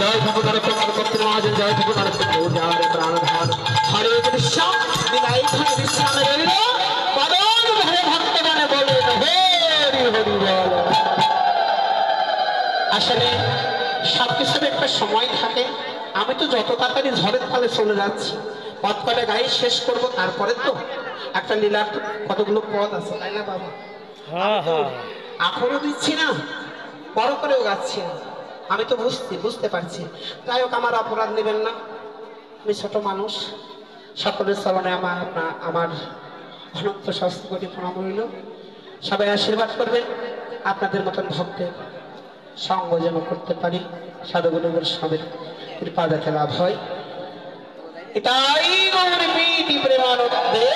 জয় ভগবানের তোমার পত্র মহাজন জয় ভগবানের পূজার প্রাণধান হরে কৃষ্ণ বিদায় খান বিশ্রামে রইল পদন ধরে ভক্তগণে বলে হরি হরি বল। আসলে সবকিছুর একটা সময় থাকে। আমি তো যত তাড়াতাড়ি ঝড়ের তালে চলে যাচ্ছি, পথ কটা গায়ে শেষ করব, তারপরে তো একটা লীলার কতগুলো পথ আছে তাই না বাবা? এখনো দিচ্ছি না, বড় করেও গাচ্ছি না। আমি তো বুঝতে পারছি। যাই হোক, আমার অপরাধ নেবেন না, আমি ছোট মানুষ। সকলের চরণে আমার অনন্ত শাস্তি কোটি প্রণাম রইল। সবাই আশীর্বাদ করবেন, আপনাদের মতন ভক্তের সঙ্গ যেন করতে পারি, সাধুগুরু বৈষ্ণবের কৃপা যাতে লাভ হয়, এটাই গৌর প্রেমানন্দে।